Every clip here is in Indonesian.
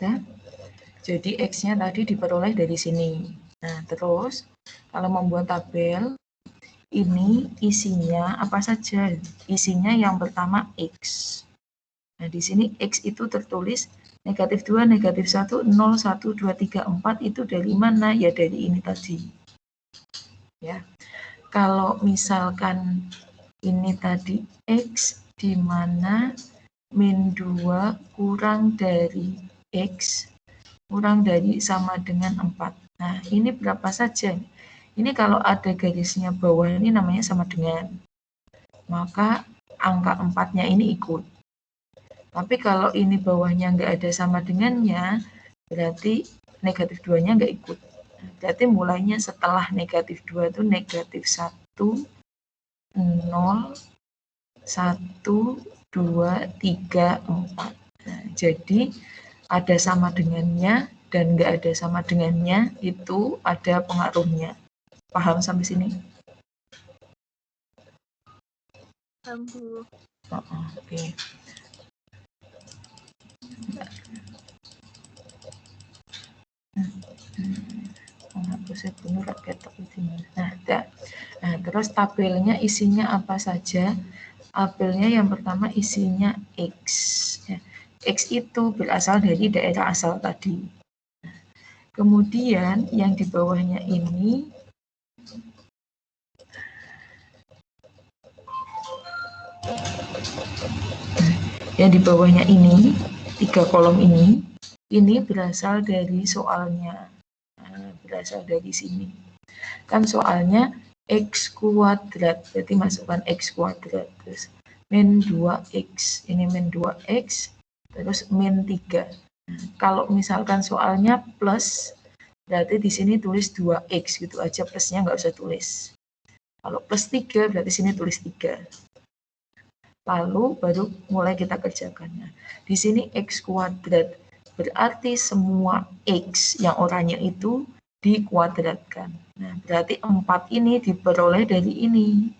Nah, jadi X-nya tadi diperoleh dari sini. Nah, terus kalau membuat tabel, ini isinya apa saja? Isinya yang pertama X. Nah, di sini X itu tertulis negatif 2, negatif 1, 0, 1, 2, 3, 4 itu dari mana? Ya dari ini tadi. Ya. Kalau misalkan ini tadi X di mana min 2 kurang dari X kurang dari sama dengan 4. Nah, ini berapa saja? Ini kalau ada garisnya bawah ini namanya sama dengan. Maka angka 4-nya ini ikut. Tapi kalau ini bawahnya nggak ada sama dengannya, berarti negatif 2-nya nggak ikut. Berarti mulainya setelah negatif 2 itu negatif 1, 0, 1, 2, 3, 4. Nah, jadi ada sama dengannya dan nggak ada sama dengannya itu ada pengaruhnya. Paham sampai sini? Paham, Bu. Oke. Nah, terus tabelnya isinya apa saja? Tabelnya yang pertama isinya X. Ya. X itu berasal dari daerah asal tadi. Kemudian yang di bawahnya ini ini 3 kolom ini berasal dari soalnya. Nah, berasal dari sini. Kan soalnya X kuadrat, berarti masukkan X kuadrat, terus min 2X, ini min 2X, terus min 3. Nah, kalau misalkan soalnya plus, berarti di sini tulis 2X gitu aja, plusnya nggak usah tulis. Kalau plus 3, berarti sini tulis 3. Lalu baru mulai kita kerjakannya. Di sini X kuadrat, berarti semua X yang oranye itu dikuadratkan. Nah, berarti 4 ini diperoleh dari ini.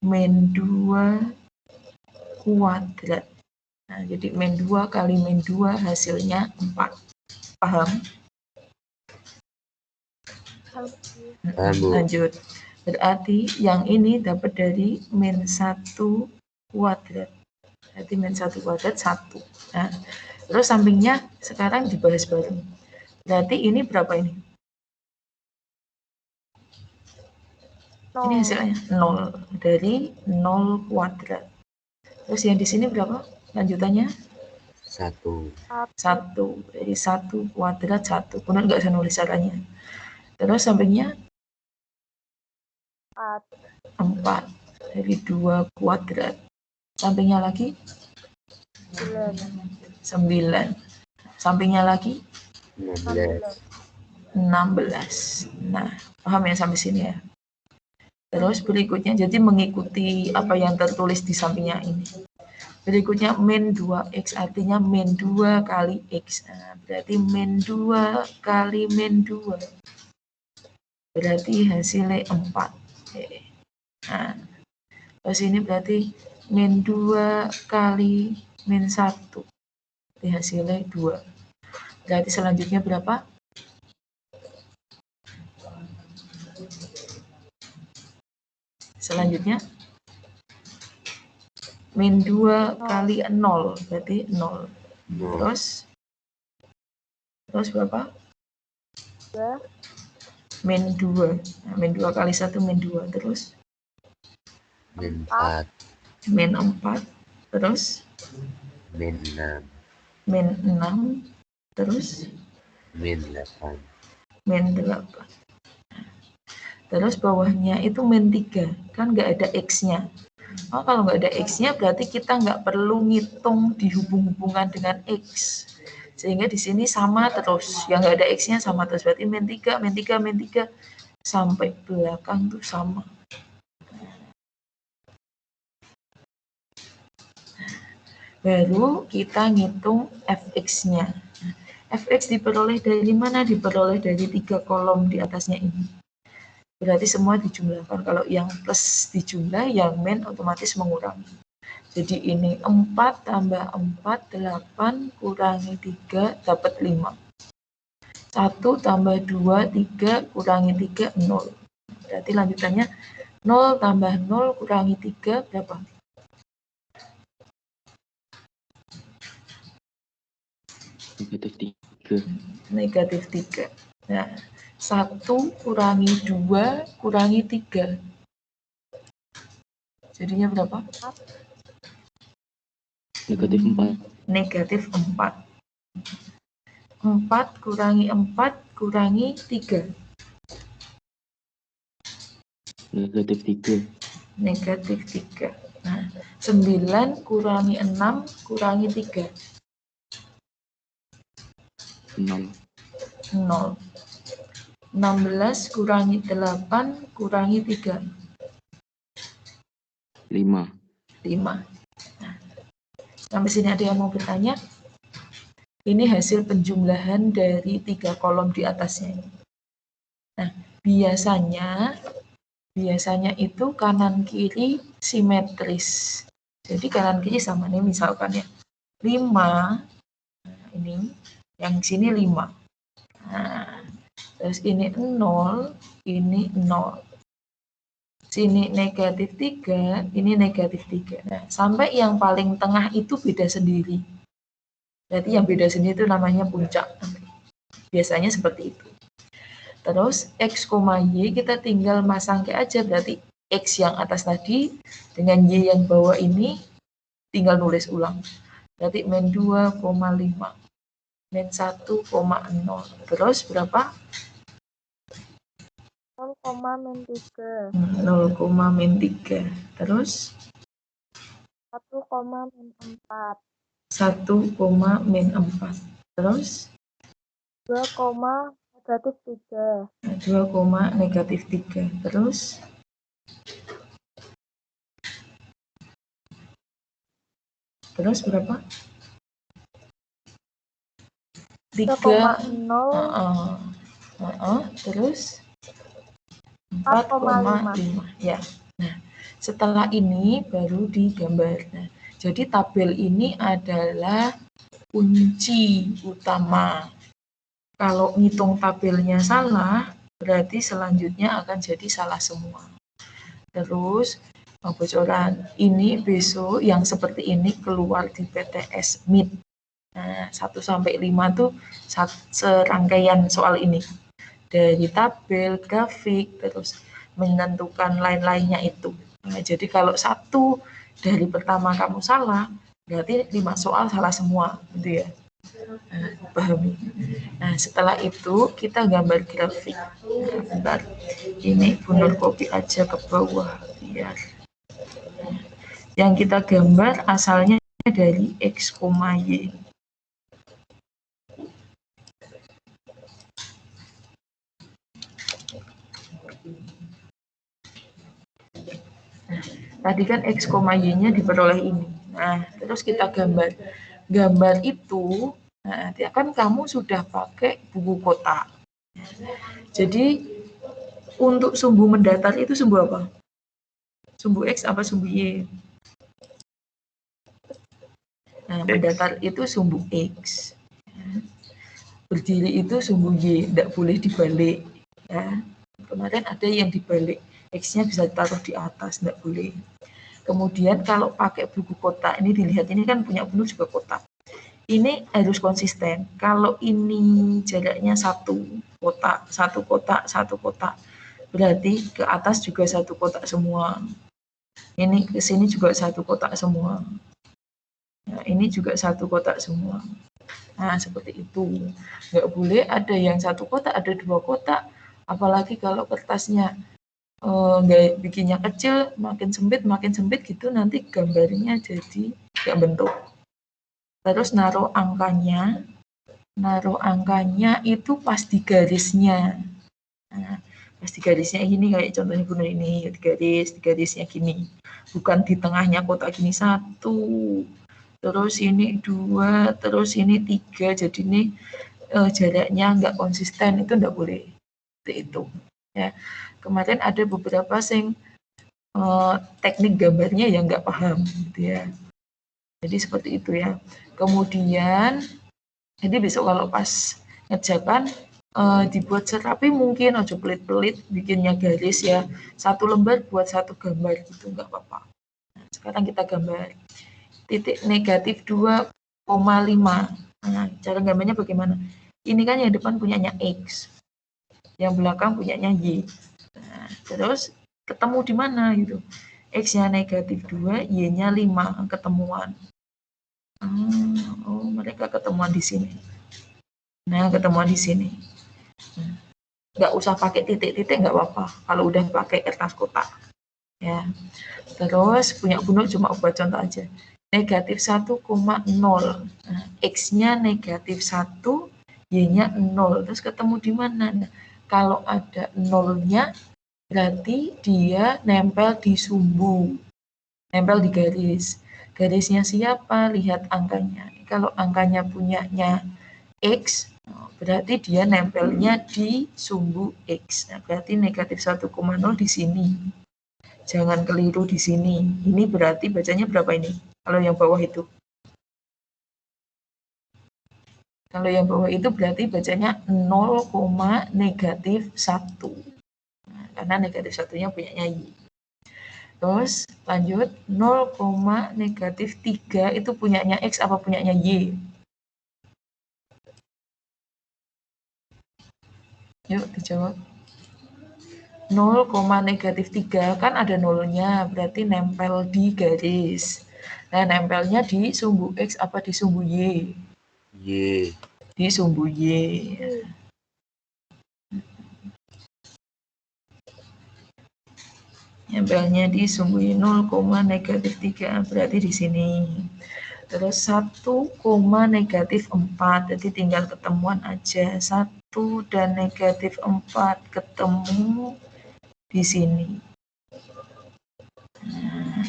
Min 2 kuadrat. Nah, jadi min 2 kali min 2 hasilnya 4. Paham? Lanjut. Berarti yang ini dapat dari min 1 kuadrat. Berarti min 1 kuadrat 1. Nah, terus sampingnya sekarang dibahas bareng. Berarti ini berapa ini? Ini hasilnya 0 dari 0 kuadrat. Terus yang di sini berapa? Lanjutannya? 1. Dari 1 kuadrat 1. Benar nggak saya nulis caranya? Terus sampingnya? 4. Dari 2 kuadrat. Sampingnya lagi? 9. Sampingnya lagi? 16. Nah, paham ya sampai sini ya? Terus berikutnya, jadi mengikuti apa yang tertulis di sampingnya ini. Berikutnya min 2X, artinya min 2 kali X. Nah, berarti min 2 kali min 2. Berarti hasilnya 4. Nah, terus ini berarti min 2 kali min 1. Berarti hasilnya 2. Berarti selanjutnya berapa? Selanjutnya min 2 kali 0 berarti 0. Terus berapa? Min 2. Nah, min 2 kali 1 min 2. Terus min 4. Min 4. Terus min 6. Min 6. Terus min 8. Min 8. Terus bawahnya itu min 3. Kan nggak ada X-nya. Oh, kalau nggak ada X-nya berarti kita nggak perlu ngitung dihubung-hubungkan dengan X. Sehingga di sini sama terus. Yang nggak ada X-nya sama terus. Berarti min 3, min 3, min 3. Sampai belakang tuh sama. Baru kita ngitung Fx-nya. Fx diperoleh dari mana? Diperoleh dari 3 kolom di atasnya ini. Berarti semua dijumlahkan. Kalau yang plus dijumlah, yang min otomatis mengurangi. Jadi ini 4 tambah 4, 8 kurangi 3 dapat 5. 1 tambah 2, 3 kurangi 3, 0. Berarti lanjutannya 0 tambah 0 kurangi 3 berapa? Negatif 3. Nah, 1 kurangi 2 kurangi 3. Jadinya berapa? Negatif 4. Negatif 4. 4 kurangi 4 kurangi 3. Negatif 3. Negatif 3. Nah, 9 kurangi 6 kurangi 3. 0. 0. 16 kurangi 8 kurangi 3. 5. 5. Nah, sampai sini ada yang mau bertanya? Ini hasil penjumlahan dari 3 kolom di atasnya. Nah, biasanya itu kanan kiri simetris. Jadi kanan kiri sama nih, misalkan ya 5, nah ini yang sini 5. Nah, terus ini 0, ini 0. Sini negatif 3, ini negatif 3. Nah, sampai yang paling tengah itu beda sendiri. Berarti yang beda sendiri itu namanya puncak. Biasanya seperti itu. Terus X, Y kita tinggal masangke aja, berarti X yang atas tadi dengan Y yang bawah ini tinggal nulis ulang. Berarti min 2,5, min 1,0. Terus berapa? 0,-3. 0,-3. Terus 1,-4. 1,-4. Terus 2,-3. 2,-3. Terus berapa? 3,0. Terus 4,5. Ya. Nah, setelah ini baru digambar. Nah, jadi tabel ini adalah kunci utama. Kalau ngitung tabelnya salah, berarti selanjutnya akan jadi salah semua. Terus bocoran ini besok yang seperti ini keluar di PTS MIT. Nah, 1-5 tuh serangkaian soal ini. Dari tabel, grafik, terus menentukan lain-lainnya itu. Nah, jadi kalau satu dari pertama kamu salah, berarti 5 soal salah semua, gitu ya. Nah, pahami. Nah, setelah itu kita gambar grafik. Nah, bentar. Ini Bunur copy aja ke bawah biar. Yang kita gambar asalnya dari X, Y. Tadi kan X, Y-nya diperoleh ini. Nah, terus kita gambar. Gambar itu, nah, kan kamu sudah pakai buku kotak. Jadi, untuk sumbu mendatar itu sumbu apa? Sumbu X apa sumbu Y? Nah, mendatar itu sumbu X. Berdiri itu sumbu Y, tidak boleh dibalik. Ya. Kemarin ada yang dibalik. X-nya bisa ditaruh di atas, tidak boleh. Kemudian kalau pakai buku kotak, ini dilihat, ini kan punya Bunur juga kotak. Ini harus konsisten. Kalau ini jaraknya satu kotak, berarti ke atas juga satu kotak semua. Ini ke sini juga satu kotak semua. Nah, ini juga satu kotak semua. Nah, seperti itu. Nggak boleh ada yang satu kotak, ada 2 kotak. Apalagi kalau kertasnya nggak bikinnya kecil, makin sempit gitu, nanti gambarnya jadi nggak bentuk. Terus naruh angkanya itu pas di garisnya. Nah, pas di garisnya ini kayak contohnya Bunur ini, di garisnya gini. Bukan di tengahnya kotak gini 1, terus ini 2, terus ini 3, jadi ini jaraknya nggak konsisten, itu nggak boleh. Seperti itu. Ya. Kemarin ada beberapa yang teknik gambarnya ya nggak paham gitu ya. Jadi seperti itu ya. Kemudian jadi besok kalau pas ngerjakan dibuat serapi mungkin aja pelit-pelit bikinnya garis ya. Satu lembar buat satu gambar gitu nggak apa-apa. Nah, sekarang kita gambar titik negatif 2,5. Nah, cara gambarnya bagaimana? Ini kan yang depan punyanya X, yang belakang punyanya Y. Nah, terus ketemu di mana gitu? X-nya negatif 2, Y-nya 5, ketemuan. Oh, mereka ketemuan di sini. Nah, ketemuan di sini. Nggak usah pakai titik-titik, nggak apa-apa. Kalau udah pakai kertas kotak. Ya. Terus punya Bunur cuma buat contoh aja. Negatif 1,0. Nah, X-nya negatif 1, Y-nya 0. Terus ketemu di mana? Nah, kalau ada 0-nya, berarti dia nempel di sumbu. Nempel di garis. Garisnya siapa? Lihat angkanya. Kalau angkanya punyanya X, berarti dia nempelnya di sumbu X. Nah, berarti negatif 1,0 di sini. Jangan keliru di sini. Ini berarti bacanya berapa ini? Kalau yang bawah itu. Kalau yang bawah itu berarti bacanya 0, negatif 1. Nah, karena negatif 1-nya punyanya Y. Terus lanjut 0, negatif 3 itu punyanya X apa punyanya Y? Yuk dijawab. 0, negatif 3 kan ada nolnya, berarti nempel di garis. Nah, nempelnya di sumbu X apa di sumbu Y? Y. Di sumbu Y. Nempelnya di sumbu Y 0, negatif 3, berarti di sini. Terus 1, negatif 4, jadi tinggal ketemuan aja. 1 dan negatif 4 ketemu di sini. Nah,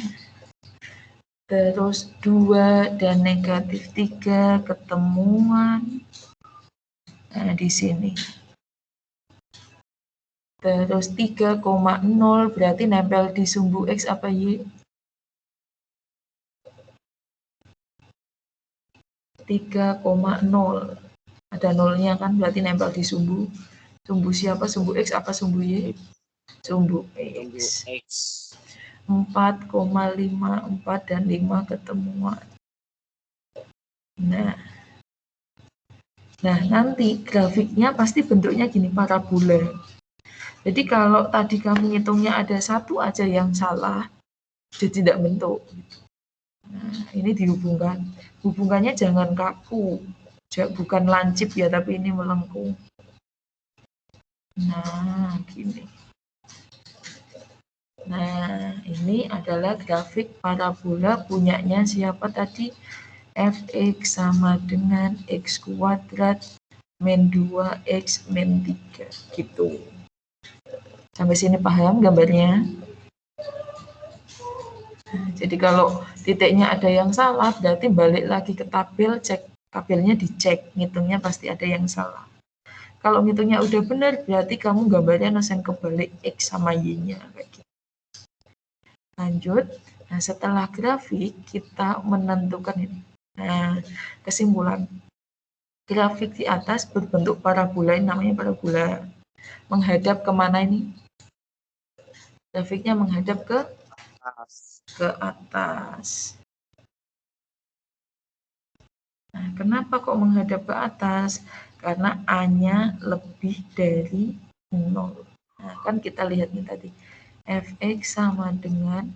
terus 2 dan negatif 3 ketemuan di sini. Terus 3,0 berarti nempel di sumbu X apa Y? 3,0. Ada nolnya kan berarti nempel di sumbu. Sumbu siapa? Sumbu X apa sumbu Y? Sumbu X. 4,54 dan 5 ketemuan. Nah, nanti grafiknya pasti bentuknya gini, parabola. Jadi kalau tadi kamu ngitungnya ada satu aja yang salah, dia tidak bentuk. Nah, ini dihubungkan. Hubungannya jangan kaku, bukan lancip ya, tapi ini melengkung. Nah, gini. Nah, ini adalah grafik parabola punyanya siapa tadi? Fx sama dengan x kuadrat min 2x min 3 gitu. Sampai sini paham gambarnya? Nah, jadi kalau titiknya ada yang salah, berarti balik lagi ke tabel, cek tabelnya dicek, ngitungnya pasti ada yang salah. Kalau ngitungnya udah benar, berarti kamu gambarnya nosen kebalik x sama y-nya kayak gitu. Lanjut. Nah, setelah grafik kita menentukan ini. Nah, kesimpulan. Grafik di atas berbentuk parabola, ini namanya parabola. Menghadap kemana ini? Grafiknya menghadap ke atas. Nah, kenapa kok menghadap ke atas? Karena A-nya lebih dari 0. Nah, kan kita lihat nih tadi. Fx sama dengan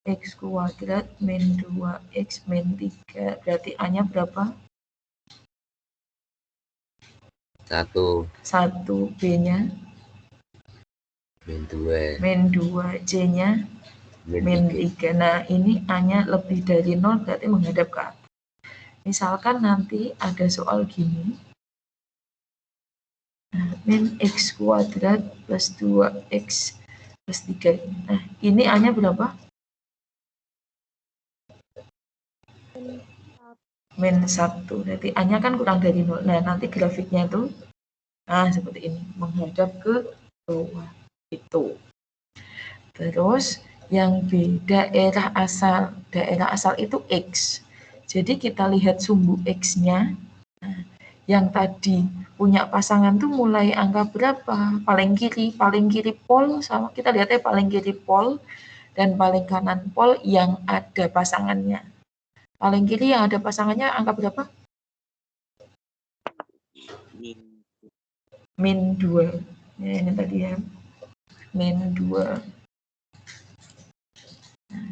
x kuadrat min 2x min 3. Berarti A-nya berapa? 1. 1. B-nya? Min 2. Min 2. C-nya? Min 3. Nah, ini A-nya lebih dari 0, berarti menghadap ke atas. Misalkan nanti ada soal gini. Nah, min x kuadrat plus 2x plus 3. Nah, ini A-nya berapa? Min 1. Berarti A-nya kan kurang dari 0. Nah, nanti grafiknya tuh seperti ini. Menghadap ke bawah. Itu. Terus Yang B, daerah asal itu X. Jadi kita lihat sumbu X-nya. Nah, yang tadi punya pasangan tuh mulai angka berapa? Paling kiri pol sama kita lihatnya paling kiri pol dan paling kanan pol yang ada pasangannya. Paling kiri yang ada pasangannya angka berapa? Min 2. Ya, ini tadi ya. Min 2. Nah,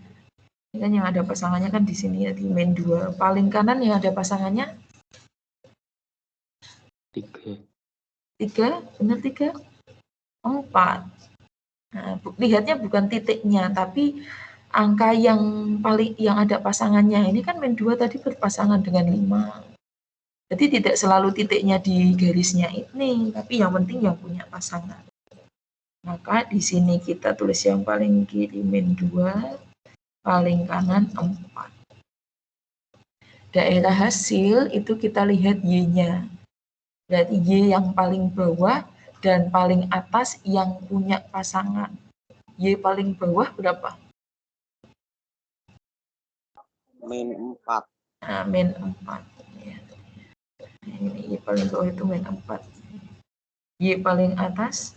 ini kan yang ada pasangannya kan di sini ya, di min 2. Paling kanan yang ada pasangannya 3. 3, benar 3? 4. Nah, lihatnya bukan titiknya, tapi angka yang paling yang ada pasangannya. Ini kan min 2 tadi berpasangan dengan 5. Jadi tidak selalu titiknya di garisnya ini, tapi yang penting yang punya pasangan. Maka di sini kita tulis yang paling kiri min 2, paling kanan 4. Daerah hasil itu kita lihat Y-nya. Berarti Y yang paling bawah dan paling atas yang punya pasangan. Y paling bawah berapa? Min 4. Nah, min 4. Ya. Ini Y paling bawah itu min 4. Y paling atas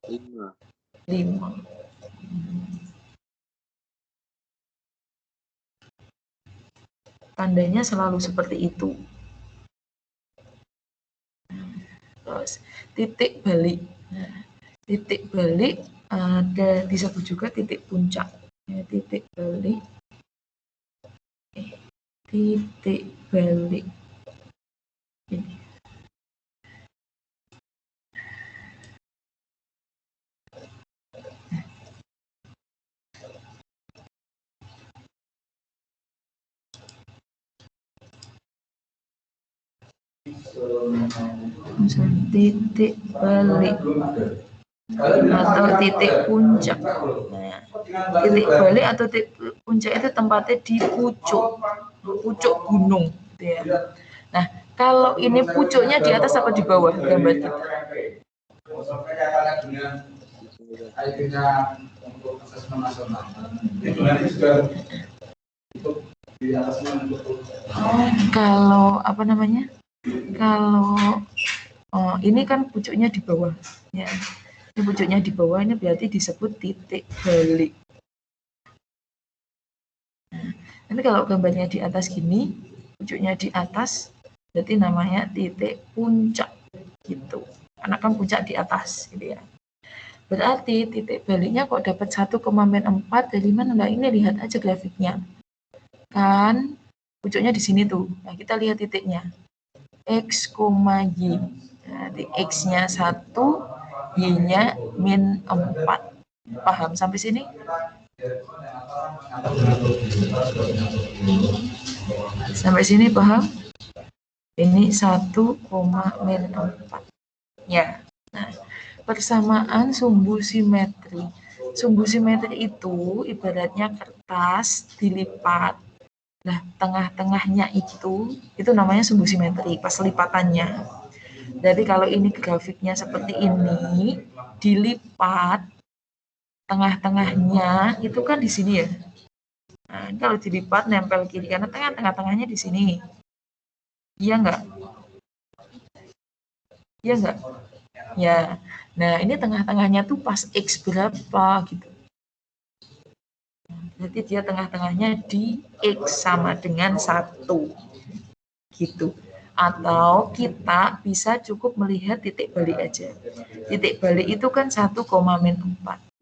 5. 5. Tandanya selalu seperti itu. Terus titik balik. Nah, titik balik ada disebut juga titik puncak. Ya, titik balik. Titik balik. Ini. Titik balik atau titik puncak. Nah, titik balik atau titik puncak itu tempatnya di pucuk gunung, gitu ya. Nah, kalau ini pucuknya di atas apa di bawah gambar kita? Kalau apa namanya? Kalau ini kan pucuknya di bawah, ya. Ini pucuknya di bawah, ini berarti disebut titik balik. Nah, tapi kalau gambarnya di atas gini, pucuknya di atas, berarti namanya titik puncak, gitu. Karena kan puncak di atas, gitu ya. Berarti titik baliknya kok dapat 1,4 dari mana? Nah, ini lihat aja grafiknya. Kan pucuknya di sini tuh. Nah, kita lihat titiknya. X, Y. Nah, X-nya 1, Y-nya min 4. Paham sampai sini? Sampai sini paham? Ini 1,min 4. Ya. Nah, persamaan sumbu simetri. Sumbu simetri itu ibaratnya kertas dilipat. Nah, tengah-tengahnya itu namanya sumbu simetri pas lipatannya. Jadi kalau ini grafiknya seperti ini, dilipat, tengah-tengahnya itu kan di sini ya. Nah, kalau dilipat nempel kiri karena tengah-tengahnya di sini. Iya enggak? Iya enggak? Ya. Nah, ini tengah-tengahnya tuh pas X berapa gitu. Berarti dia tengah-tengahnya di X sama dengan 1. Gitu. Atau kita bisa cukup melihat titik balik aja. Titik balik itu kan 1,4.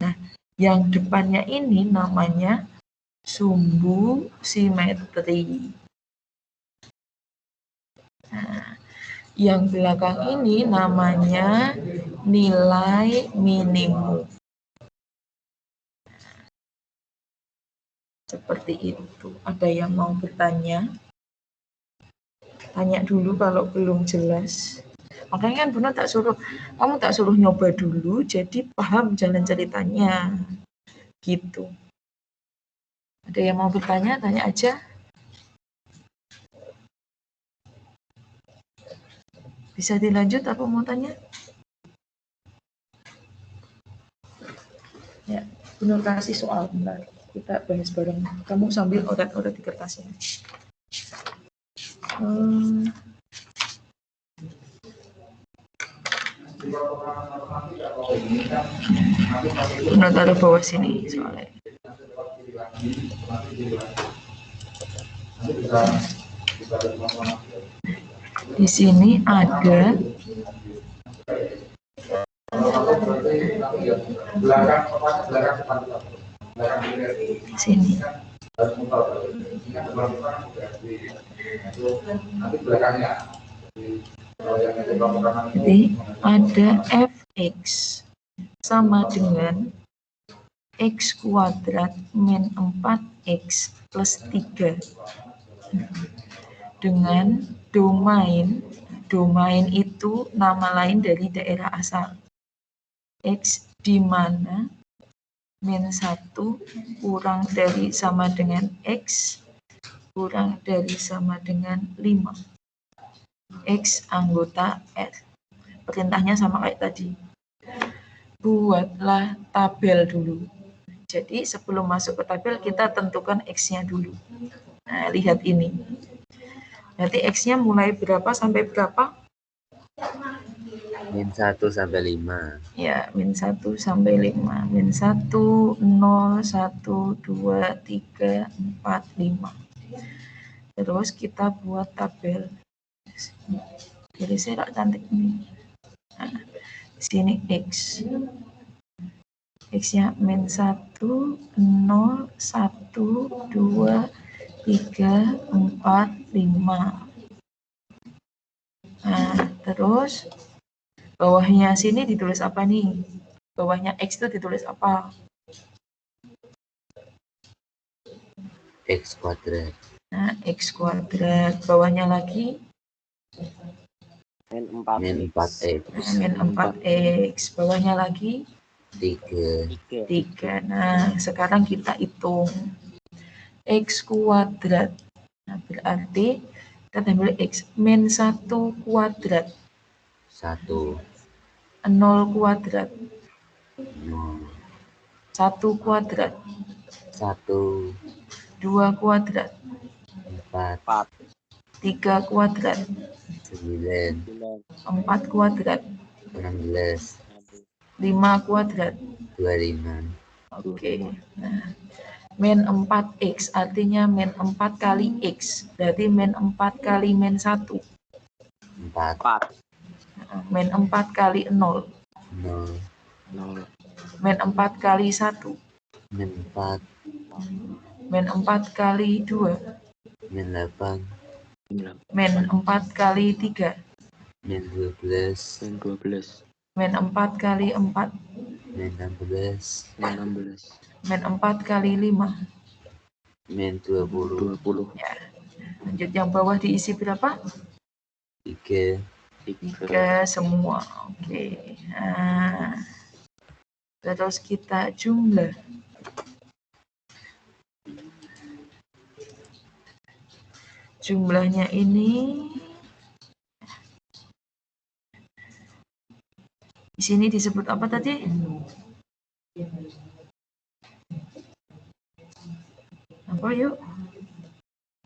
Nah, yang depannya ini namanya sumbu simetri. Nah, yang belakang ini namanya nilai minimum. Seperti itu. Ada yang mau bertanya? Tanya dulu kalau belum jelas. Makanya kan Bunda kamu tak suruh nyoba dulu, jadi paham jalan ceritanya. Gitu. Ada yang mau bertanya? Tanya aja. Bisa dilanjut apa mau tanya? Ya. Bener kasih soal bentar. Kita bahas bareng. Kamu sambil oret-oret di kertasnya. Bener taruh bawah sini soalnya. Di sini ada sini. Jadi ada fx sama dengan x kuadrat min 4x plus 3 dengan domain itu nama lain dari daerah asal x di mana min 1 kurang dari sama dengan x kurang dari sama dengan 5 x anggota R. Perintahnya sama kayak tadi. Buatlah tabel dulu. Jadi sebelum masuk ke tabel kita tentukan x-nya dulu. Nah, lihat ini. Berarti x-nya mulai berapa sampai berapa? Min 1 sampai 5. Ya, min 1 sampai 5. Min 1, 0, 1, 2, 3, 4, 5. Terus kita buat tabel. Jadi saya cantik ini. Nah, di sini x. X-nya min 1, 0, 1, 2, 3, 4, 5. Nah, terus bawahnya sini ditulis apa nih? Bawahnya X itu ditulis apa? X kuadrat. Nah, X kuadrat. Bawahnya lagi? Min 4. Min 4X. Min 4X. Bawahnya lagi? 3. 3. Nah, sekarang kita hitung. X kuadrat. Nah, berarti kita ambil X. Min 1 kuadrat. 1. 0 kuadrat. 0. 1 kuadrat. 1. 2 kuadrat. 4. 3 kuadrat. 9. 4 kuadrat. 16. 5 kuadrat. 25. Oke. Nah, min 4x artinya min 4 kali x. Berarti min 4 kali min 1. 4. Min 4 kali 0. 0. Min 4 kali 1. Min 4. Min 4 kali 2. Min 8. Min 4 kali 3. Min 12. Min 12. Min 4 kali 4. Min 16. Min 4 kali 5. Min 20. 20. Ya. Lanjut yang bawah diisi berapa? 3. 3 semua. Oke. Nah, terus kita jumlah. Jumlahnya ini di sini disebut apa tadi? Apa yuk?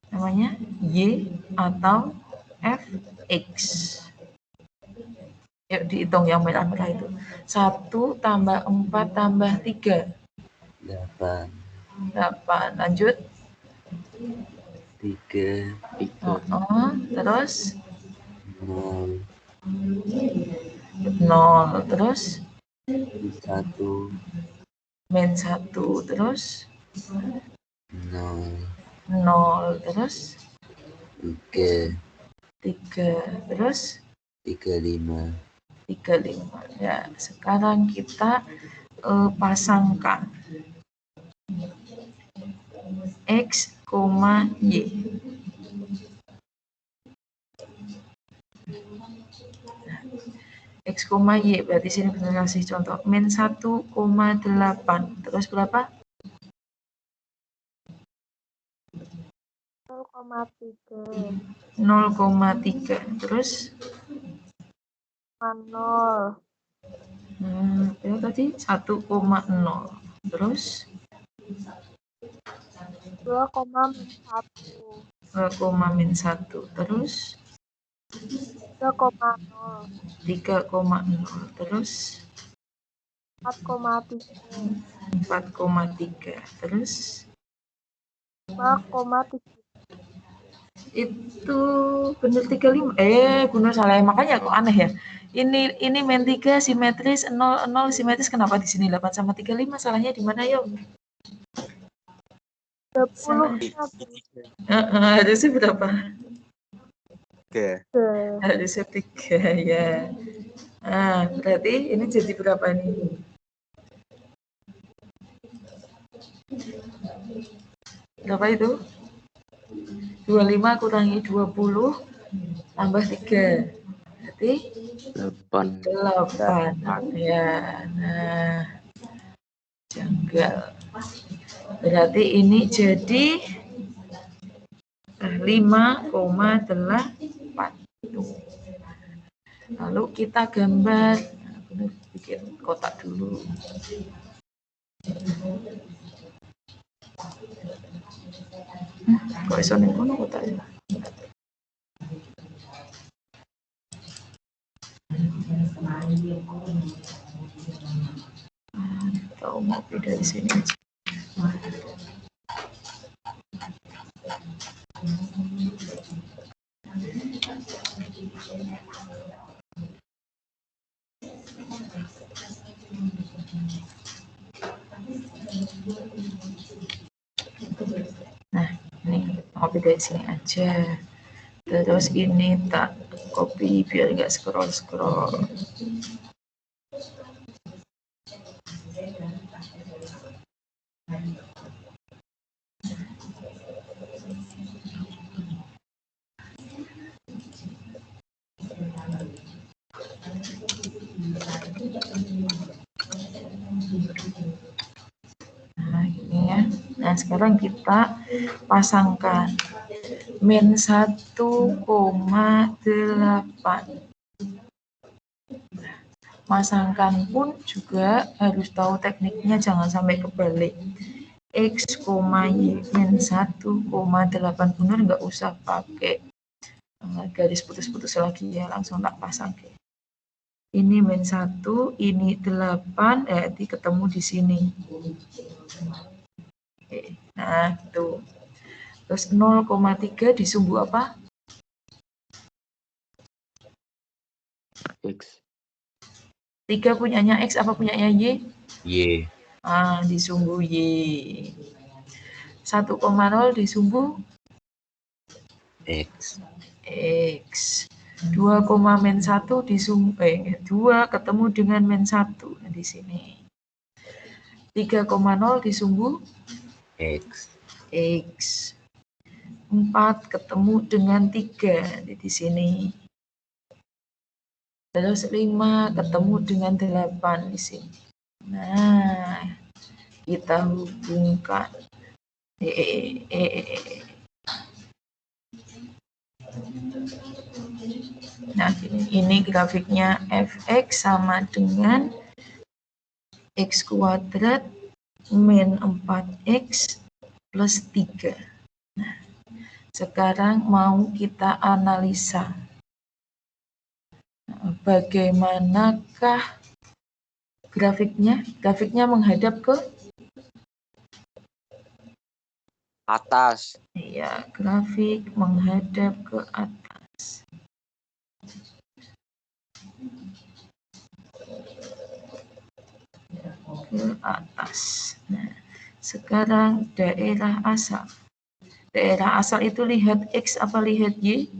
Namanya Y atau Fx. Yuk dihitung yang merah-merah itu. 1 tambah 4 tambah 3. 8. 8. Lanjut. 3. Terus 0. 0. Terus 1. min 1. Terus 0. 0. Terus 3. 3. Terus 35. 35. Ya, sekarang kita pasangkan X, Y. X, Y berarti sini benar kasih contoh min 1,8. Terus berapa? 0,3. 0,3. Terus 0. ya tadi 1,0. Terus 2,-1. 2,-1. Terus 3,0. 3,0. Terus 4,3. 4,3. Terus 5,3. itu benar 35. Benar salah. Makanya kok aneh ya. Ini main 3 simetris, 0 0 simetris, kenapa di sini 8 sama 35? Salahnya di mana, Yom? 30-nya Harusnya berapa? 3. Harusnya 3 ya. Berarti ini jadi berapa nih? Berapa itu? 25 kurangi 20 tambah 3. Berarti 8. 8. Ya. Nah, janggal. Berarti ini jadi 5,8. Lalu kita gambar. Bikin kotak dulu. Kok iso ning kono kotaknya? Tahu ngopi dari sini aja. Nah, ini ngopi dari sini aja. Terus ini tak copy biar nggak scroll. Nah, ini ya. Nah, sekarang kita pasangkan min 1,8. Pasangkan pun juga harus tahu tekniknya, jangan sampai kebalik. X, Y, min 1,8. Benar, nggak usah pakai garis putus-putus lagi ya, langsung tak pasang. Ini min 1, ini 8, berarti ketemu di sini. Oke, nah itu. Terus 0,3 disumbu apa? X. 3 punyanya X, apa punyanya Y? Y. Disumbu Y. 1,0 disumbu X. X. 2,-1 disumbu 2 ketemu dengan min 1 di sini. 3,0 disumbu X. X. 4 ketemu dengan 3 di sini. Terus 5 ketemu dengan 8 di sini. Nah, kita hubungkan. Nah, ini grafiknya fx sama dengan x kuadrat min 4x plus 3. Nah, sekarang mau kita analisa. Bagaimanakah grafiknya? Grafiknya menghadap ke Atas. Iya, grafik menghadap ke atas. Ke atas. Nah, sekarang daerah asal. Daerah asal itu lihat X apa lihat Y?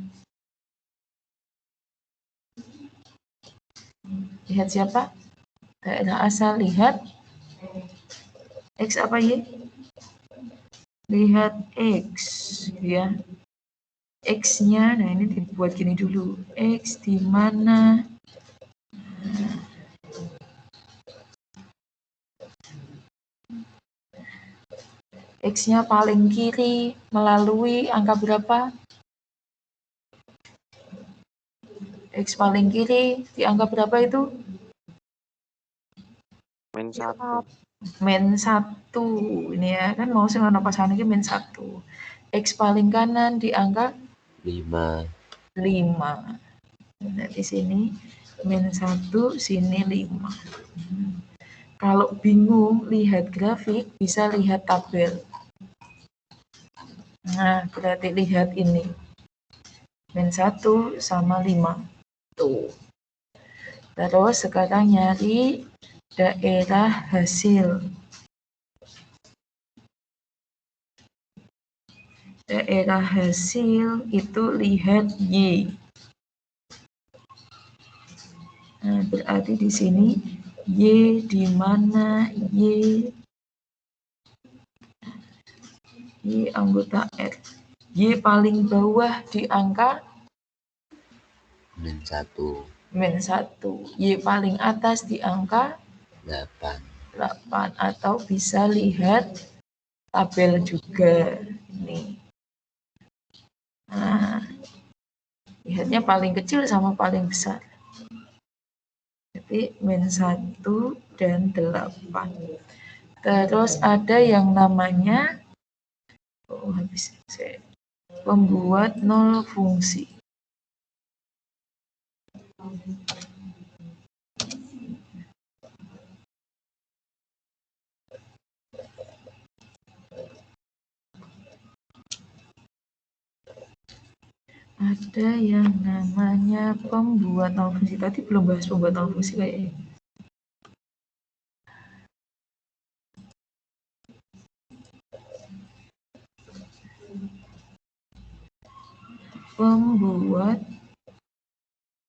Lihat siapa? Daerah asal lihat X apa Y? Lihat X, ya. X-nya, nah ini dibuat gini dulu. X di mana? X-nya paling kiri melalui angka berapa? X paling kiri di angka berapa itu? Min 1. min 1 ini ya kan mau sing ana pasangan iki min 1. X paling kanan di angka 5. 5. Nah, di sini min 1, sini 5. Kalau bingung lihat grafik, bisa lihat tabel. Nah, berarti lihat ini. Min 1 sama 5. Tuh. Terus sekarang nyari daerah hasil. Daerah hasil itu lihat Y. Nah, berarti di sini Y di mana? Y anggota R. Y paling bawah di angka min 1. min 1. Y paling atas di angka 8. 8. Atau bisa lihat tabel juga. Nih. Nah, lihatnya paling kecil sama paling besar. Jadi min 1 dan 8. Terus ada yang namanya pembuat nol fungsi. Ada yang namanya pembuat nol fungsi. Tadi belum bahas pembuat nol fungsi kayaknya. Pembuat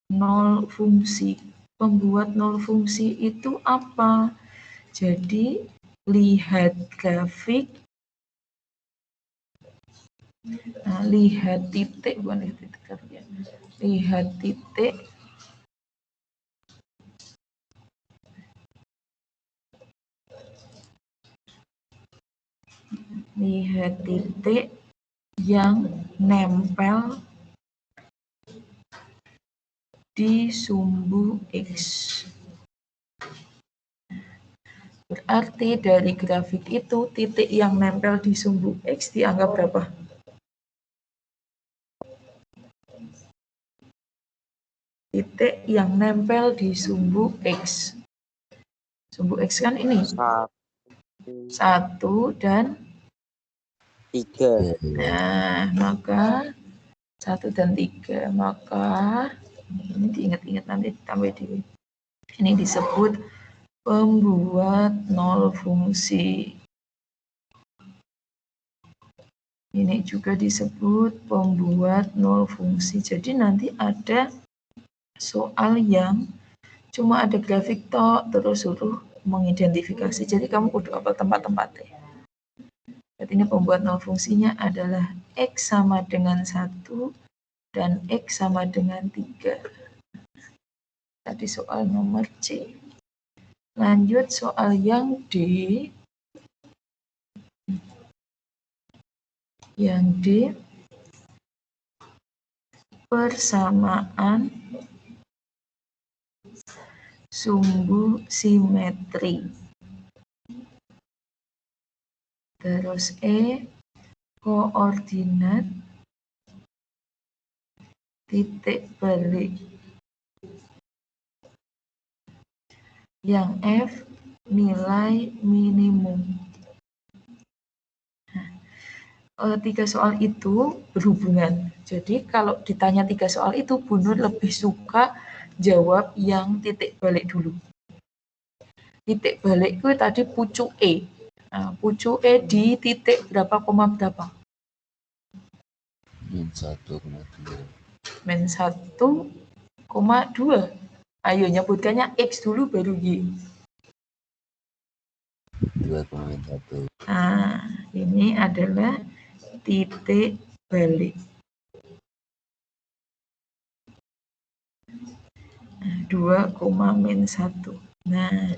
nol fungsi. Pembuat nol fungsi itu apa? Jadi lihat grafik. Nah, lihat titik, bukan lihat titik grafiknya. Lihat titik. Lihat titik yang nempel di sumbu X. Berarti dari grafik itu titik yang nempel di sumbu X dianggap berapa? Titik yang nempel di sumbu X. Sumbu X kan ini 1 dan 3. Nah, maka 1 dan 3. Maka ini diingat-ingat nanti ditambah di ini disebut pembuat nol fungsi. Ini juga disebut pembuat nol fungsi. Jadi nanti ada soal yang cuma ada grafik tok terus suruh mengidentifikasi. Jadi kamu kudu apa tempat-tempatnya. Jadi ini pembuat nol fungsinya adalah X sama dengan 1 dan X sama dengan 3. Tadi soal nomor C. Lanjut soal yang D. Yang D, persamaan sumbu simetri. Terus E, koordinat titik balik. Yang F, nilai minimum. Nah, 3 soal itu berhubungan. Jadi kalau ditanya 3 soal itu, Bu Nur lebih suka jawab yang titik balik dulu. Titik balik itu tadi pucuk E. Nah, pucuk E di titik berapa, koma berapa? min 1,2. Min 1,2. Ayo nyebutkannya X dulu baru Y. 2,1. Nah, ini adalah titik balik. 2,-1. Nah,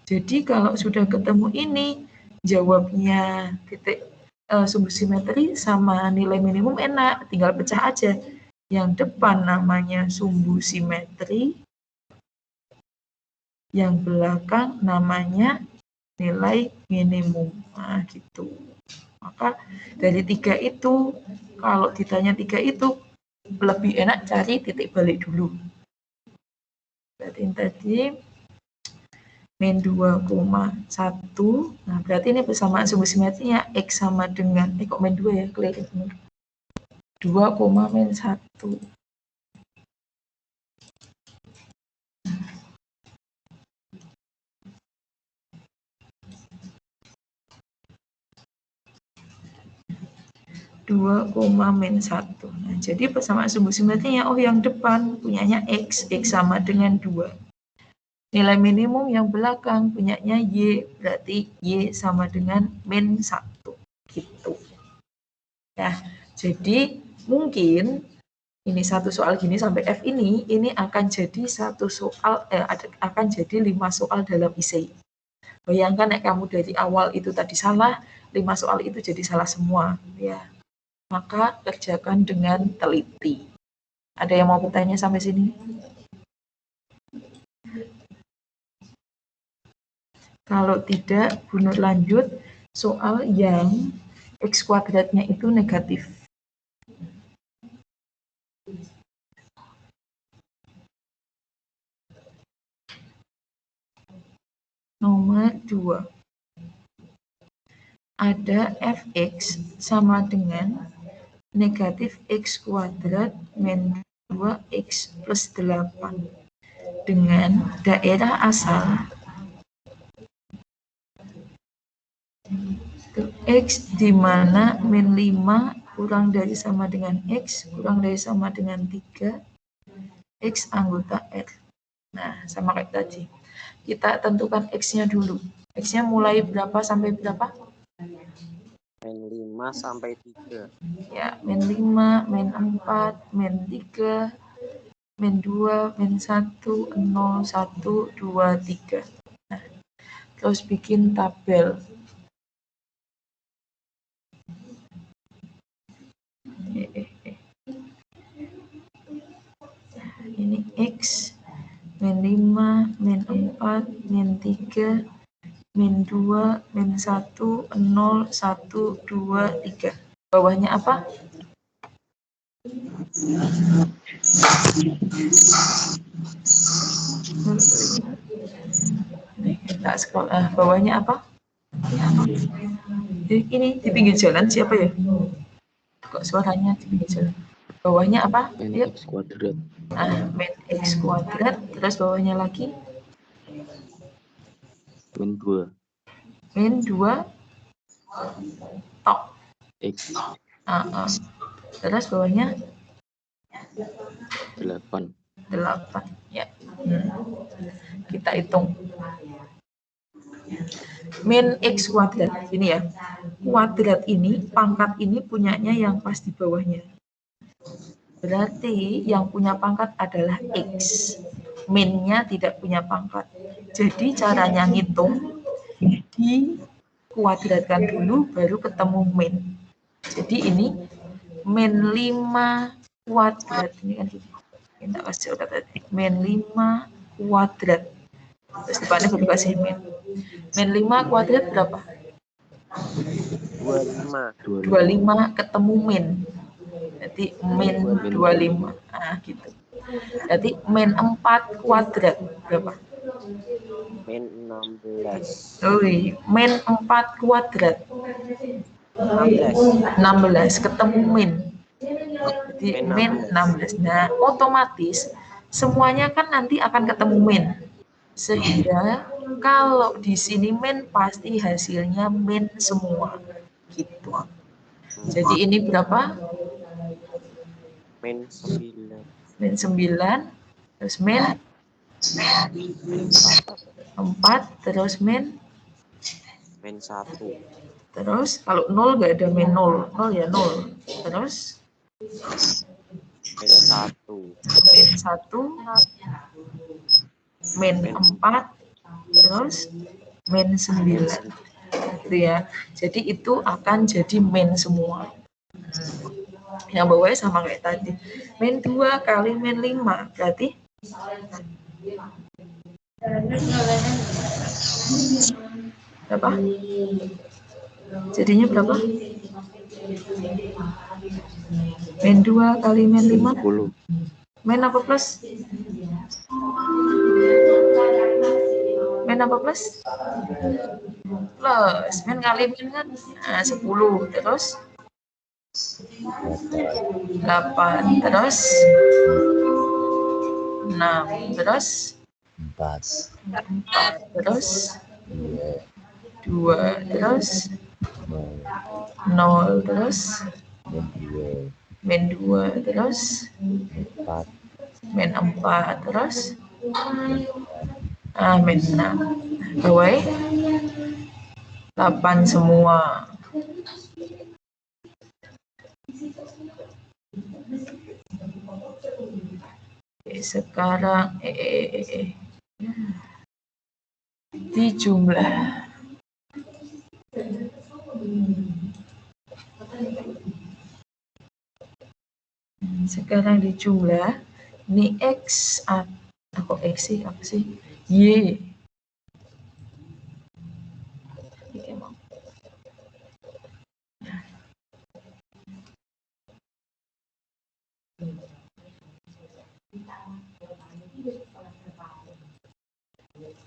jadi kalau sudah ketemu ini, jawabnya titik sumbu simetri sama nilai minimum enak, tinggal pecah aja. Yang depan namanya sumbu simetri, yang belakang namanya nilai minimum. Nah, gitu. Maka dari 3 itu, kalau ditanya 3 itu, lebih enak cari titik balik dulu. Berarti tadi min 2,1. Nah, berarti ini persamaan sumbu simetrinya X sama dengan, kok min 2 ya, keliling 2, min 1. min 1. Nah, jadi persamaan sumbu simetrinya, yang depan punyanya X sama dengan 2. Nilai minimum yang belakang punyanya Y, berarti Y sama dengan min 1. Gitu. Ya, jadi mungkin ini satu soal gini sampai F ini akan jadi satu soal, akan jadi 5 soal dalam essay. Bayangkan kamu dari awal itu tadi salah, 5 soal itu jadi salah semua. Ya. Maka kerjakan dengan teliti. Ada yang mau bertanya sampai sini? Kalau tidak, Bu Nur lanjut soal yang X kuadratnya itu negatif. Nomor 2. Ada fx sama dengan negatif x kuadrat min 2x plus 8 dengan daerah asal x di mana min 5 kurang dari sama dengan x kurang dari sama dengan 3 x anggota R. Nah, sama kayak tadi. Kita tentukan x-nya dulu. X-nya mulai berapa sampai berapa? Min 5 sampai 3. Ya, min 5, min 4, min 3, min 2, min 1, 0, 1, 2, 3. Nah, terus bikin tabel. Ini X, min 5, min 4, min 3, min 2, min 1, 0, 1, 2, 3. Bawahnya apa? Kita scroll. Bawahnya apa? Ini di pinggir jalan siapa ya? Kok suaranya di pinggir jalan? Bawahnya apa? Min X kuadrat. Min X kuadrat. Terus bawahnya lagi? Min 2. Min 2 tok. X. Terus bawahnya 8. Ya. Kita hitung. Min X kuadrat ini ya. Kuadrat ini, pangkat ini punyanya yang pas di bawahnya. Berarti yang punya pangkat adalah X. Min-nya tidak punya pangkat. Jadi caranya ngitung, dikuadratkan dulu baru ketemu min. Jadi ini min 5 kuadrat. Ini kan kita kasih tadi. Min 5 kuadrat. Terus depannya baru kasih min. Min 5 kuadrat berapa? 25 ketemu min. Jadi min 25. Gitu. Jadi min 4 kuadrat berapa? Min 16. Min 4 kuadrat. 16 ketemu min. Jadi min 16. Nah, otomatis semuanya kan nanti akan ketemu min. Sehingga kalau di sini min pasti hasilnya min semua. Gitu. Jadi ini berapa? Min 9. Min 9, terus min 4, terus min 1. Terus kalau 0 nggak ada min 0. 0 ya 0. Terus min 1. Min 1, min 4, terus min 9. Gitu ya. Jadi itu akan jadi min semua. Yang bawahnya sama kayak tadi. Min 2 kali min 5 berarti Berapa? Jadinya berapa? Min 2 kali min 5. 10. Min apa plus? Min apa plus? Plus. Min kali min kan 10. Terus? 8. Terus? 6. Terus? 4. Terus? 2. Terus? 0. Terus? Min 2. Terus? Min 4. Terus? Min 6. Bawah 8 semua. Oke, sekarang dijumlah. Sekarang dijumlah. Ini X kok X sih? Apa sih? Y.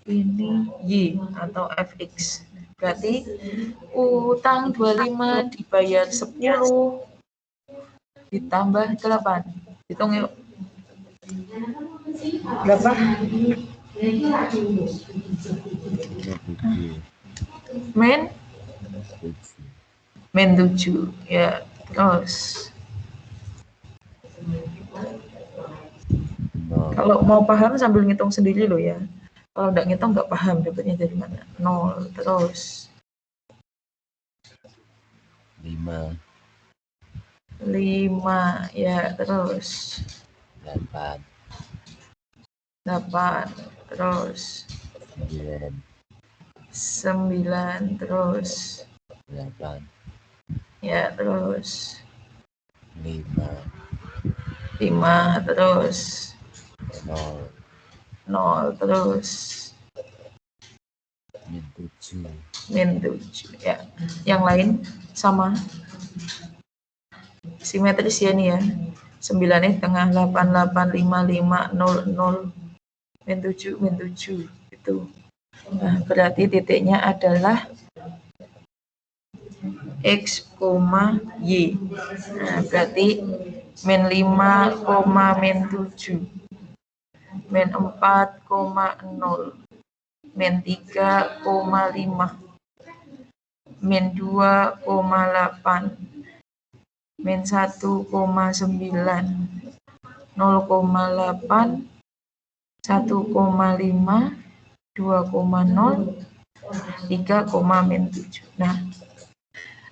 Ini Y atau FX. Berarti utang 25 dibayar 10 ditambah 8. Hitung yuk. Berapa? Min 7. Ya, terus. Kalau mau paham sambil ngitung sendiri loh ya. Kalau nggak ngitung nggak paham dapatnya dari mana. 0. Terus. 5. Ya, terus. 8. Terus. 9. Terus. 8. Ya, terus. 5. 5. Terus. 0. Terus. Min 7. Ya. Yang lain sama. Simetris ya nih ya. 9 di tengah, 8, 8, 5, 5, 0, 0. Min 7. Itu. Nah, berarti titiknya adalah X, Y. Nah, berarti min 5, min 7. Min 4, 0. Min 3, 5. Min 2, 8. Min 1, 9. 0,8. 1,5. 2,0. 3, min 7. Nah,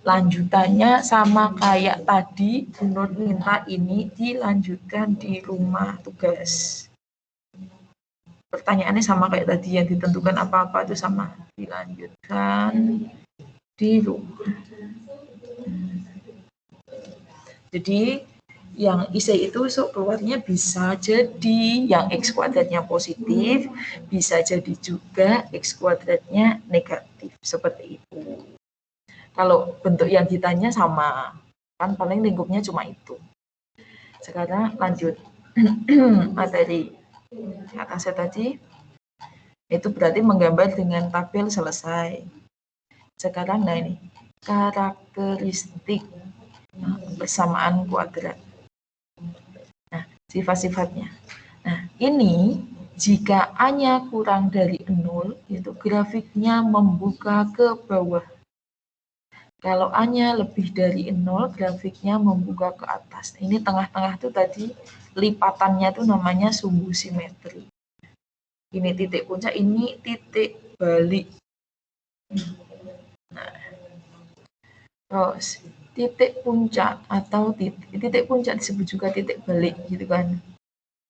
lanjutannya sama kayak tadi, Bu Nur minta ini dilanjutkan di rumah tugas. Pertanyaannya sama kayak tadi, yang ditentukan apa-apa itu sama. Dilanjutkan di rumah. Jadi, yang IC itu keluarnya bisa jadi yang X kuadratnya positif, bisa jadi juga X kuadratnya negatif, seperti itu. Kalau bentuk yang ditanya sama, kan paling lingkupnya cuma itu. Sekarang lanjut materi atasnya tadi, itu berarti menggambar dengan tabel selesai. Sekarang nah ini, karakteristik persamaan kuadrat. Nah, sifat-sifatnya. Nah, ini jika A-nya kurang dari 0, itu grafiknya membuka ke bawah. Kalau A-nya lebih dari 0, grafiknya membuka ke atas. Ini tengah-tengah itu tadi lipatannya itu namanya sumbu simetri. Ini titik puncak, ini titik balik. Nah, terus titik puncak atau titik puncak disebut juga titik balik gitu kan.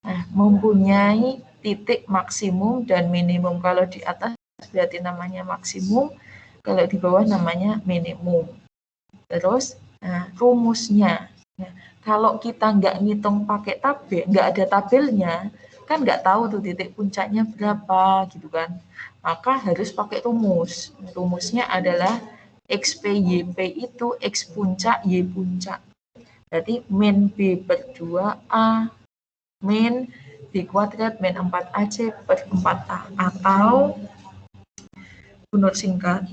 Nah, mempunyai titik maksimum dan minimum. Kalau di atas berarti namanya maksimum, kalau di bawah namanya minimum. Terus, nah, rumusnya. Nah, kalau kita nggak ngitung pakai tabel, nggak ada tabelnya, kan nggak tahu tuh titik puncaknya berapa gitu kan. Maka harus pakai rumus. Rumusnya adalah XP/YP itu X puncak Y puncak. Berarti min B per 2A min B kuadrat min 4AC per 4A. Atau runut singkat.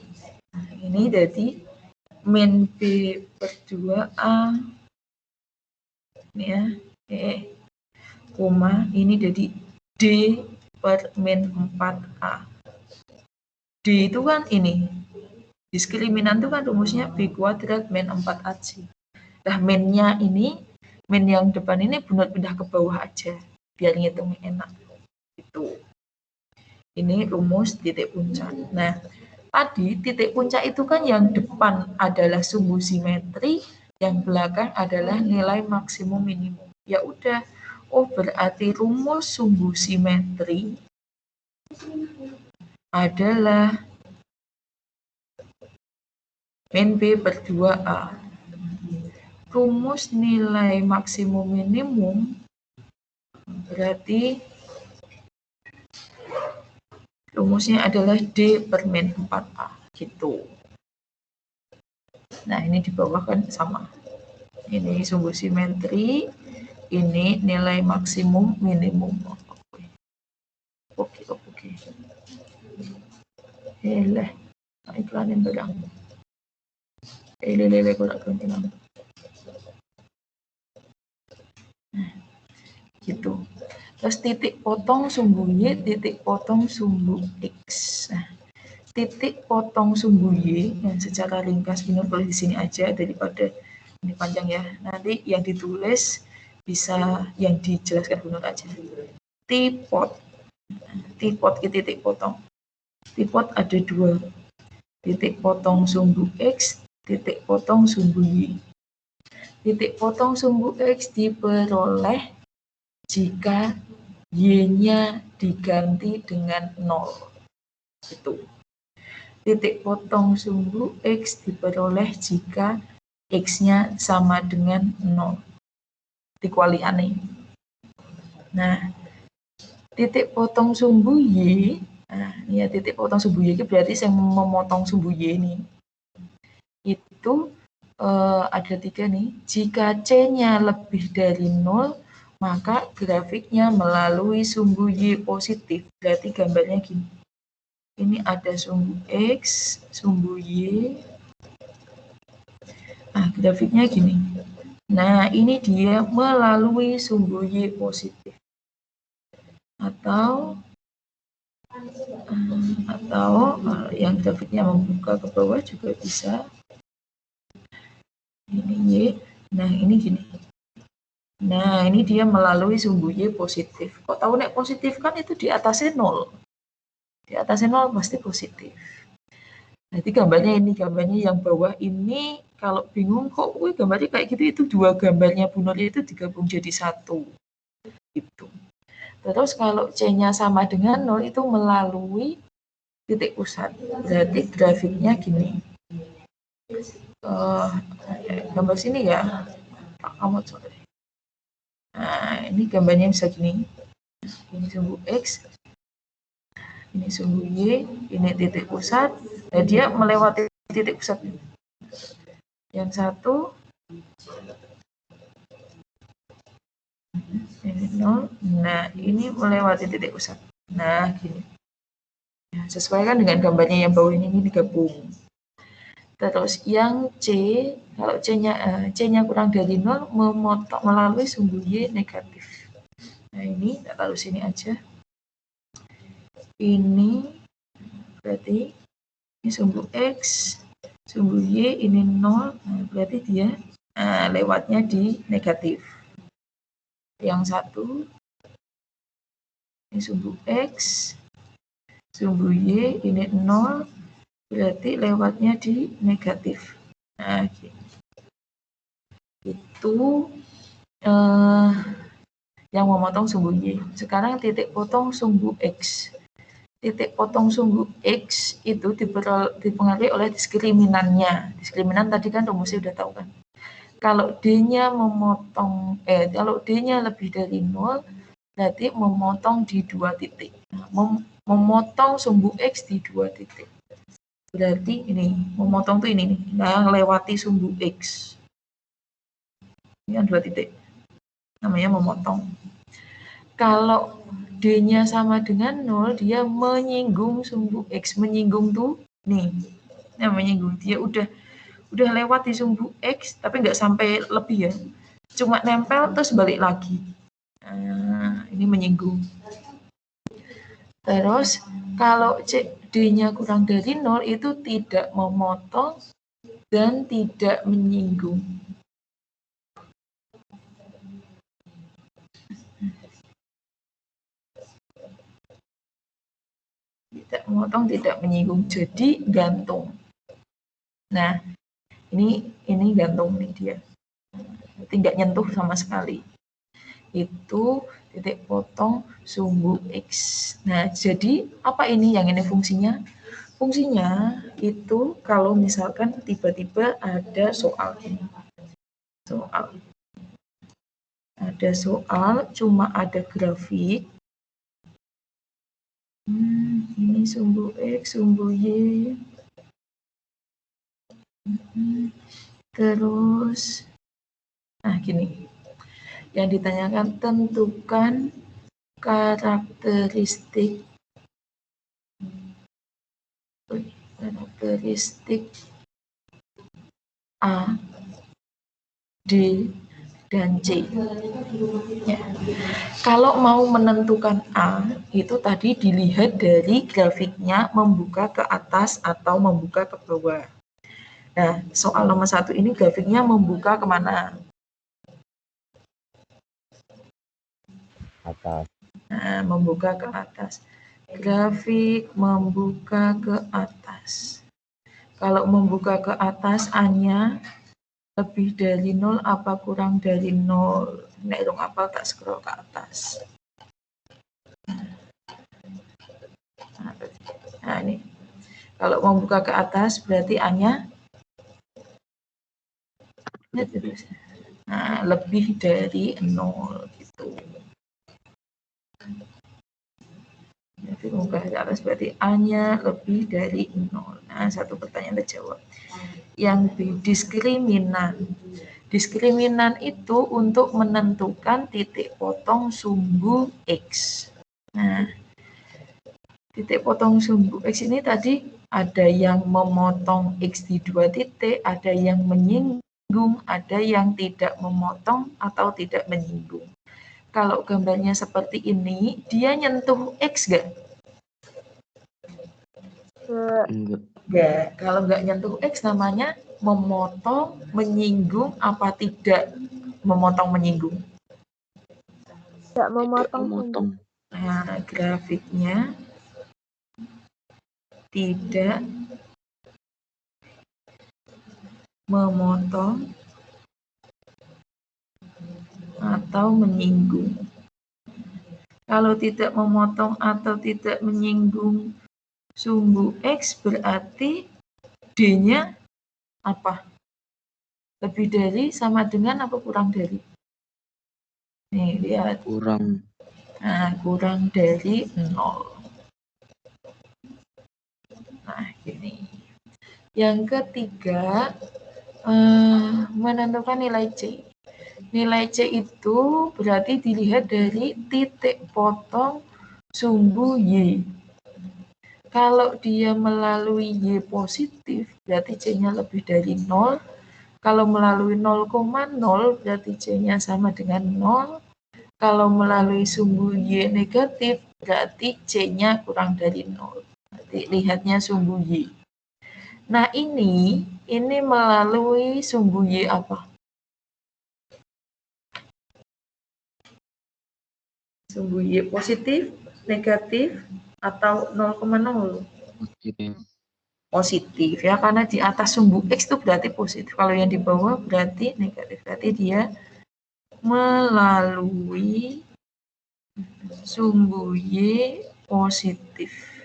Nah, ini jadi min B per 2A ini ya, koma, ini jadi D per min 4A. D itu kan ini, diskriminan itu kan rumusnya B kuadrat min 4AC. Nah, minnya ini, min yang depan ini benar pindah ke bawah aja, biar ngitungnya enak. Itu. Ini rumus titik puncak. Nah, tadi titik puncak itu kan yang depan adalah sumbu simetri, yang belakang adalah nilai maksimum minimum. Ya udah, oh berarti rumus sumbu simetri adalah min B per 2A. Rumus nilai maksimum minimum berarti rumusnya adalah D per min 4A gitu. Nah, ini di bawah kan sama. Ini sumbu simetri, ini nilai maksimum minimum. Oke. Lah, iklanin barang. Lele kurang keuntungan. Nah, gitu. Terus titik potong sumbu Y, titik potong sumbu X. Nah, titik potong sumbu Y yang secara ringkas ini boleh di sini aja daripada ini panjang ya. Nanti yang ditulis bisa yang dijelaskan benar aja. Tipot ke titik potong. Tipot ada dua. Titik potong sumbu X, titik potong sumbu Y. Titik potong sumbu X diperoleh jika Y-nya diganti dengan 0. Itu. Titik potong sumbu X diperoleh jika X-nya sama dengan 0. Dikualiane. Nah, titik potong sumbu Y, nah, ya titik potong sumbu Y itu berarti yang memotong sumbu Y ini. Itu ada 3 nih. Jika C-nya lebih dari 0, maka grafiknya melalui sumbu Y positif. Berarti gambarnya gini. Ini ada sumbu X, sumbu Y. Nah, grafiknya gini. Nah, ini dia melalui sumbu Y positif. Atau yang grafiknya membuka ke bawah juga bisa. Ini Y. Nah, ini gini. Nah, ini dia melalui sumbu Y positif. Kok tahu nek positif kan itu di atasnya 0. Di atasnya 0 pasti positif. Jadi gambarnya ini, gambarnya yang bawah ini kalau bingung kok gambarnya kayak gitu, itu dua gambarnya Bu Nur itu digabung jadi satu. Gitu. Terus kalau C-nya sama dengan 0 itu melalui titik pusat. Berarti grafiknya gini. Gambar sini ya. Pak Kamot sore. Nah, ini gambarnya bisa gini. Ini sumbu X. Ini sumbu Y, ini titik pusat. Nah, dia melewati titik pusat. Yang satu ini 0. Nah, ini melewati titik pusat. Nah, gini. Ya, sesuaikan dengan gambarnya yang bawah ini digabung. Terus yang C, kalau C-nya kurang dari 0, memotong melalui sumbu Y negatif. Nah, ini tak taruh sini aja. Ini berarti ini sumbu X, sumbu Y ini 0, nah, berarti dia lewatnya di negatif. Yang satu ini sumbu X, sumbu Y ini 0, berarti lewatnya di negatif. Nah, itu yang memotong sumbu Y. Sekarang titik potong sumbu X. Titik potong sumbu X itu dipengaruhi oleh diskriminannya. Diskriminan tadi kan rumusnya udah tahu kan. Kalau D-nya memotong, kalau D-nya lebih dari 0, berarti memotong di 2 titik. Nah, memotong sumbu X di 2 titik. Berarti ini, memotong tuh ini nih, nah lewati sumbu X. Ini kan 2 titik. Namanya memotong. Kalau D-nya sama dengan 0, dia menyinggung sumbu X. Menyinggung tuh, nih, nah menyinggung. Dia udah lewat di sumbu X, tapi nggak sampai lebih ya. Cuma nempel, terus balik lagi. Nah, ini menyinggung. Terus, kalau D-nya kurang dari 0, itu tidak memotong dan tidak menyinggung. Tidak memotong, tidak menyinggung, jadi gantung. Nah, ini gantung nih dia. Tidak nyentuh sama sekali. Itu titik potong sumbu X. Nah, jadi apa ini yang ini fungsinya? Fungsinya itu kalau misalkan tiba-tiba ada soal ini. Ada soal, cuma ada grafik. Ini sumbu X, sumbu Y. Terus, nah gini. Yang ditanyakan, tentukan karakteristik A, D, dan C. Ya. Kalau mau menentukan A, itu tadi dilihat dari grafiknya membuka ke atas atau membuka ke bawah. Nah, soal nomor 1 ini grafiknya membuka kemana? Atas. Nah, membuka ke atas. Grafik membuka ke atas. Kalau membuka ke atas, A-nya lebih dari 0 apa kurang dari 0? Nek rong apal tak scroll ke atas. Nah, ini. Kalau membuka ke atas, berarti A-nya lebih dari 0 gitu. Jadi membuka ke atas berarti A-nya lebih dari 0. Nah, satu pertanyaan terjawab. Yang B, diskriminan. Diskriminan itu untuk menentukan titik potong sumbu X. Nah, titik potong sumbu X ini tadi ada yang memotong X di 2 titik, ada yang menyinggung, ada yang tidak memotong atau tidak menyinggung. Kalau gambarnya seperti ini, dia nyentuh X nggak? Enggak. Kalau nggak nyentuh X namanya memotong, menyinggung, apa tidak memotong, menyinggung? Tidak memotong. Nah, grafiknya tidak memotong atau menyinggung. Kalau tidak memotong atau tidak menyinggung sumbu X, berarti D-nya apa? Lebih dari, sama dengan, apa kurang dari? Nih, lihat. Kurang. Nah, kurang dari 0. Nah, gini. Yang ketiga, menentukan nilai C. Nilai C itu berarti dilihat dari titik potong sumbu Y. Kalau dia melalui Y positif, berarti C-nya lebih dari 0. Kalau melalui 0,0, berarti C-nya sama dengan 0. Kalau melalui sumbu Y negatif, berarti C-nya kurang dari 0. Berarti lihatnya sumbu Y. Nah, ini melalui sumbu Y apa? Sumbu Y positif, negatif, atau 0,0? Positif ya, karena di atas sumbu X itu berarti positif. Kalau yang di bawah berarti negatif. Berarti dia melalui sumbu Y positif.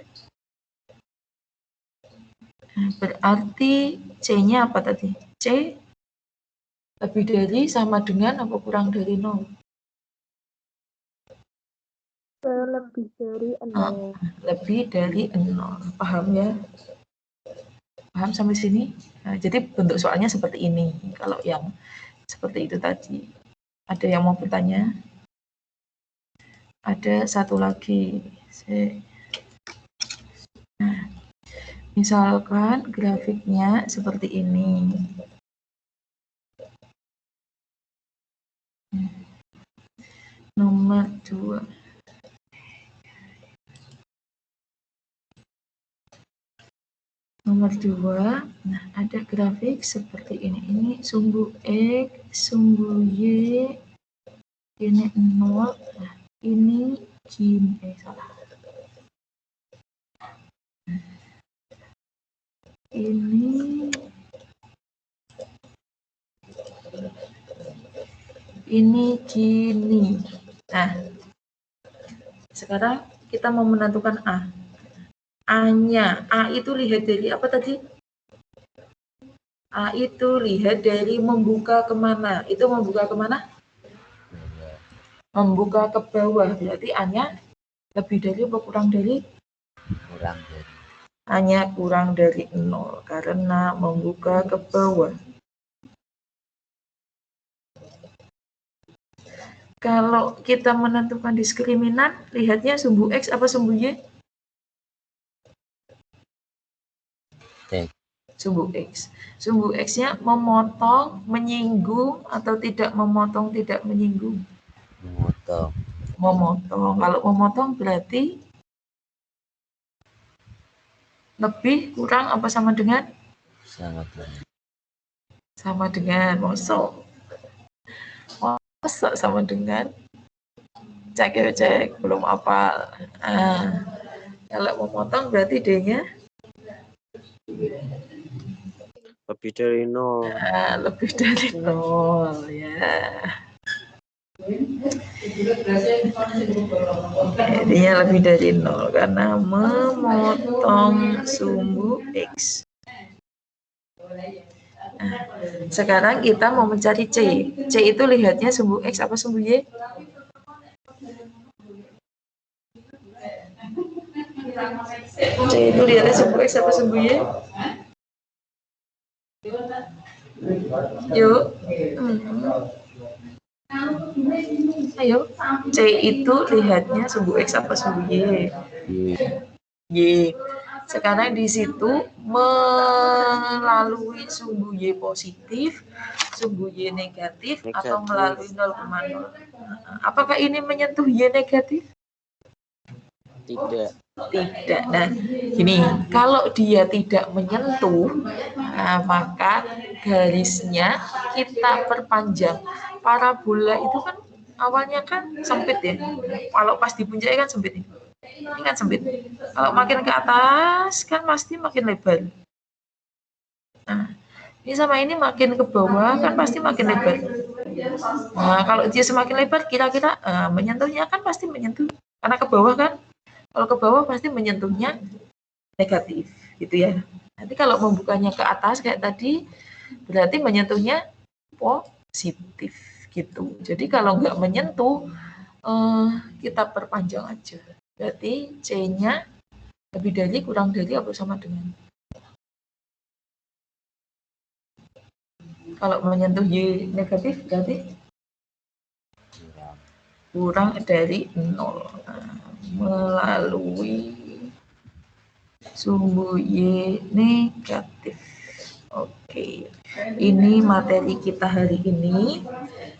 Nah, berarti C-nya apa tadi? C lebih dari, sama dengan, apa kurang dari 0? Lebih dari 0. Lebih dari 0. Paham ya? Paham sampai sini? Nah, jadi bentuk soalnya seperti ini. Kalau yang seperti itu tadi. Ada yang mau bertanya? Ada satu lagi. Nah, misalkan grafiknya seperti ini. Nomor 2. Nomor 2, nah ada grafik seperti ini. Ini sumbu X, sumbu Y, ini 0, nah ini gini, salah. Ini gini. Nah, sekarang kita mau menentukan A. A-nya, A itu lihat dari apa tadi? A itu lihat dari membuka kemana? Itu membuka kemana? Membuka ke bawah. Berarti A-nya lebih dari atau kurang dari? Kurang dari. A-nya kurang dari 0 karena membuka ke bawah. Kalau kita menentukan diskriminan, lihatnya sumbu X apa sumbu Y? Sumbu X. Sumbu X-nya memotong, menyinggung, atau tidak memotong, tidak menyinggung? Memotong. Memotong. Kalau memotong berarti lebih, kurang, apa sama dengan? Sama dengan. Sama dengan. Mosok sama dengan? Cek, belum hafal. Kalau memotong berarti D-nya? Lebih dari 0. Lebih dari 0 ya. Intinya lebih dari 0 karena memotong sumbu X. Nah, sekarang kita mau mencari C. C itu lihatnya sumbu X apa sumbu Y? C itu lihatnya sumbu X apa sumbu Y? Yuk. Ayo. C itu lihatnya sumbu X apa sumbu Y? Y. Sekarang di situ melalui sumbu Y positif, sumbu Y negatif, atau melalui 0,0. Apakah ini menyentuh Y negatif? Tidak. Tidak. Nah, gini, kalau dia tidak menyentuh, maka garisnya kita perpanjang. Parabola itu kan awalnya kan sempit ya. Kalau pas di puncaknya kan sempit. Ini kan sempit. Kalau makin ke atas kan pasti makin lebar. Nah, ini sama ini makin ke bawah kan pasti makin lebar. Nah, kalau dia semakin lebar, kira-kira menyentuhnya kan pasti menyentuh. Karena ke bawah kan. Kalau ke bawah pasti menyentuhnya negatif, gitu ya. Nanti kalau membukanya ke atas kayak tadi, berarti menyentuhnya positif, gitu. Jadi kalau nggak menyentuh, kita perpanjang aja. Berarti C-nya lebih dari, kurang dari, apa sama dengan? Kalau menyentuh Y negatif, berarti kurang dari 0. Melalui sumbu Y negatif. Oke, ini materi kita hari ini.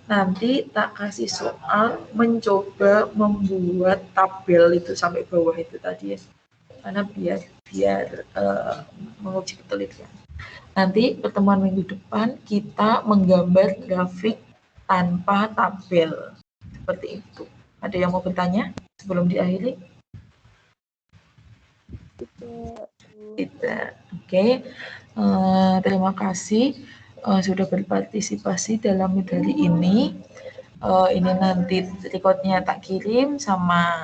Nanti tak kasih soal mencoba membuat tabel itu sampai bawah itu tadi ya. Karena biar menguji ketelitian. Nanti pertemuan minggu depan kita menggambar grafik tanpa tabel. Seperti itu. Ada yang mau bertanya sebelum diakhiri? Tidak. Oke. Terima kasih sudah berpartisipasi dalam medali ini. Ini nanti recordnya tak kirim sama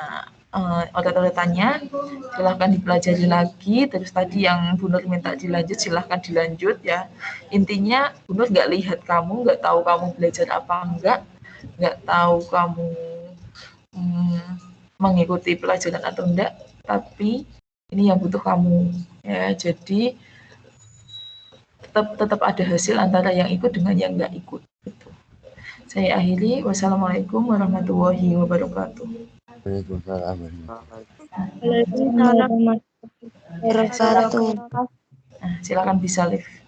otot-ototannya. Silahkan dipelajari lagi. Terus tadi yang Bu Nur minta dilanjut, silahkan dilanjut ya. Intinya Bu Nur nggak lihat kamu, nggak tahu kamu belajar apa enggak tahu kamu mengikuti pelajaran atau enggak, tapi ini yang butuh kamu ya. Jadi tetap ada hasil antara yang ikut dengan yang enggak ikut gitu. Saya akhiri. Wassalamualaikum warahmatullahi wabarakatuh. Waalaikumsalam. Waalaikumsalam warahmatullahi wabarakatuh. Nah, silakan bisa live.